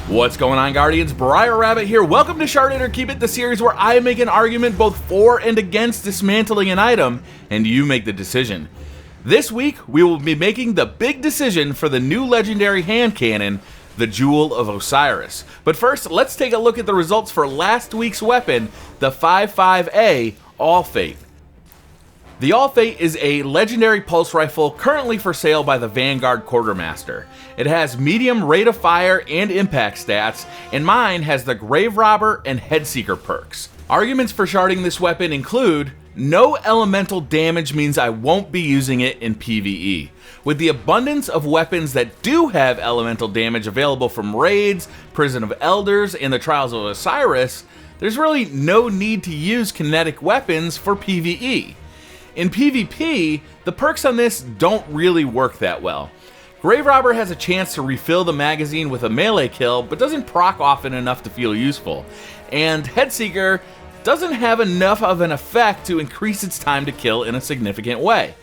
What's going on, Guardians? Briar Rabbit here. Welcome to Shard It or Keep It, the series where I make an argument both for and against dismantling an item, and you make the decision. This week, we will be making the big decision for the new legendary hand cannon, the Jewel of Osiris. But first, let's take a look at the results for last week's weapon, the 5.5A ALLFATE. The ALLFATE is a legendary pulse rifle currently for sale by the Vanguard Quartermaster. It has medium rate of fire and impact stats, and mine has the Grave Robber and Headseeker perks. Arguments for sharding this weapon include: no elemental damage means I won't be using it in PvE. With the abundance of weapons that do have elemental damage available from raids, Prison of Elders, and the Trials of Osiris, there's really no need to use kinetic weapons for PvE. In PvP, the perks on this don't really work that well. Grave Robber has a chance to refill the magazine with a melee kill, but doesn't proc often enough to feel useful. And Headseeker doesn't have enough of an effect to increase its time to kill in a significant way.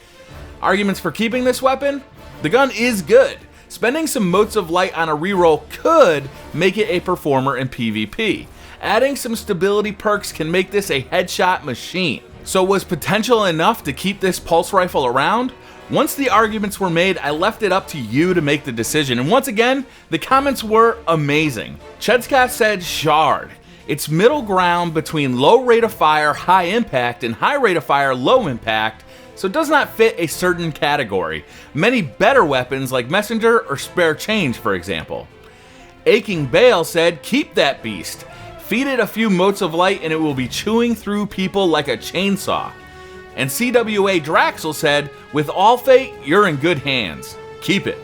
Arguments for keeping this weapon? The gun is good. Spending some motes of light on a reroll could make it a performer in PvP. Adding some stability perks can make this a headshot machine. So was potential enough to keep this pulse rifle around? Once the arguments were made, I left it up to you to make the decision, and once again, the comments were amazing. Chedska said shard. It's middle ground between low rate of fire, high impact, and high rate of fire, low impact, so it does not fit a certain category. Many better weapons like Messenger or Spare Change, for example. Aching Bale said keep that beast. Feed it a few motes of light and it will be chewing through people like a chainsaw. And CWA Draxel said, with ALLFATE, you're in good hands. Keep it.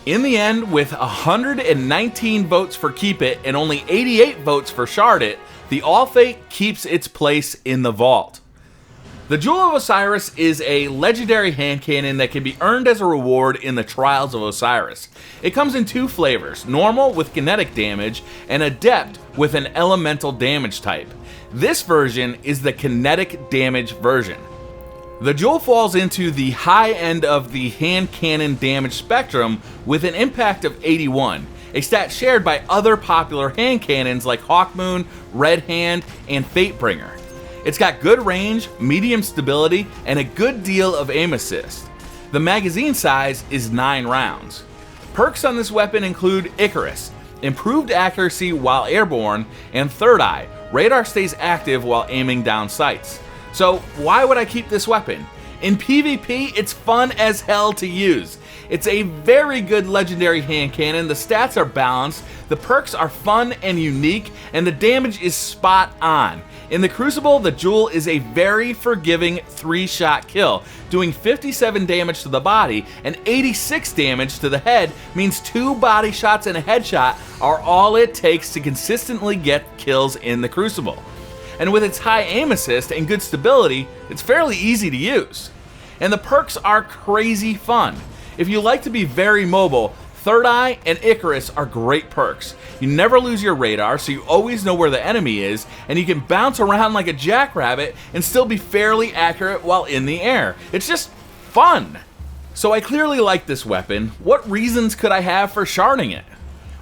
In the end, with 119 votes for Keep It and only 88 votes for Shard It, the ALLFATE keeps its place in the vault. The Jewel of Osiris is a legendary hand cannon that can be earned as a reward in the Trials of Osiris. It comes in two flavors, normal with kinetic damage and adept with an elemental damage type. This version is the kinetic damage version. The Jewel falls into the high end of the hand cannon damage spectrum with an impact of 81, a stat shared by other popular hand cannons like Hawkmoon, Red Hand, and Fatebringer. It's got good range, medium stability, and a good deal of aim assist. The magazine size is 9 rounds. Perks on this weapon include Icarus, improved accuracy while airborne, and Third Eye, radar stays active while aiming down sights. So why would I keep this weapon? In PvP, it's fun as hell to use. It's a very good legendary hand cannon, the stats are balanced, the perks are fun and unique, and the damage is spot on. In the Crucible, the Jewel is a very forgiving 3-shot kill. Doing 57 damage to the body and 86 damage to the head means 2 body shots and a headshot are all it takes to consistently get kills in the Crucible. And with its high aim assist and good stability, it's fairly easy to use. And the perks are crazy fun. If you like to be very mobile, Third Eye and Icarus are great perks. You never lose your radar, so you always know where the enemy is, and you can bounce around like a jackrabbit and still be fairly accurate while in the air. It's just fun. So I clearly like this weapon. What reasons could I have for sharding it?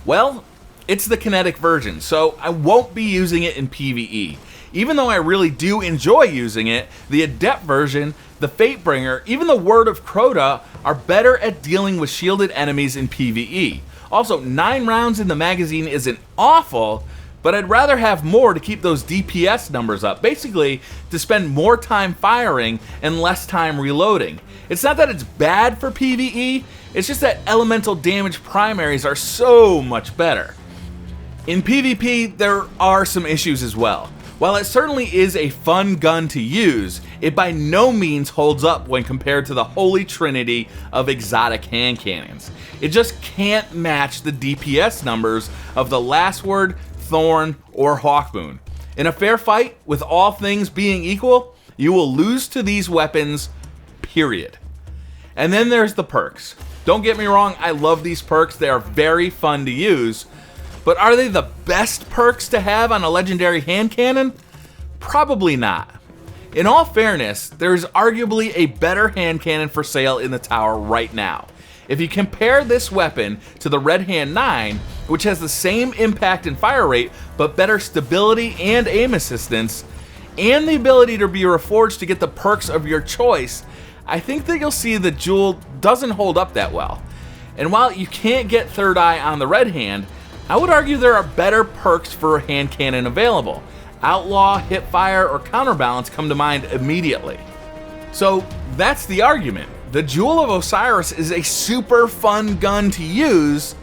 Well, it's the kinetic version, so I won't be using it in PvE. Even though I really do enjoy using it, the Adept version, the Fatebringer, even the Word of Crota are better at dealing with shielded enemies in PvE. Also, 9 rounds in the magazine isn't awful, but I'd rather have more to keep those DPS numbers up. Basically, to spend more time firing and less time reloading. It's not that it's bad for PvE, it's just that elemental damage primaries are so much better. In PvP, there are some issues as well. While it certainly is a fun gun to use, it by no means holds up when compared to the holy trinity of exotic hand cannons. It just can't match the DPS numbers of the Last Word, Thorn, or Hawkmoon. In a fair fight, with all things being equal, you will lose to these weapons, period. And then there's the perks. Don't get me wrong, I love these perks, they are very fun to use. But are they the best perks to have on a legendary hand cannon? Probably not. In all fairness, there is arguably a better hand cannon for sale in the tower right now. If you compare this weapon to the Red Hand 9, which has the same impact and fire rate, but better stability and aim assistance, and the ability to be reforged to get the perks of your choice, I think that you'll see the Jewel doesn't hold up that well. And while you can't get Third Eye on the Red Hand, I would argue there are better perks for a hand cannon available. Outlaw, Hipfire, or Counterbalance come to mind immediately. So that's the argument. The Jewel of Osiris is a super fun gun to use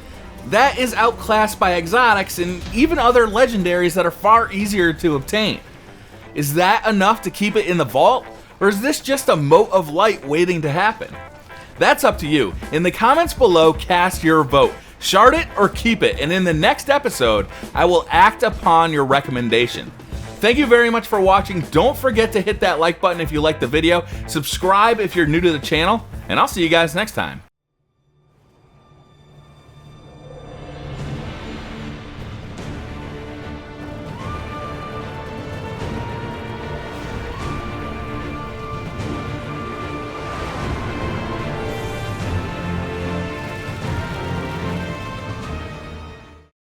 that is outclassed by exotics and even other legendaries that are far easier to obtain. Is that enough to keep it in the vault, or is this just a mote of light waiting to happen? That's up to you. In the comments below, cast your vote. Shard it or keep it, and in the next episode, I will act upon your recommendation. Thank you very much for watching. Don't forget to hit that like button if you liked the video, subscribe if you're new to the channel, and I'll see you guys next time.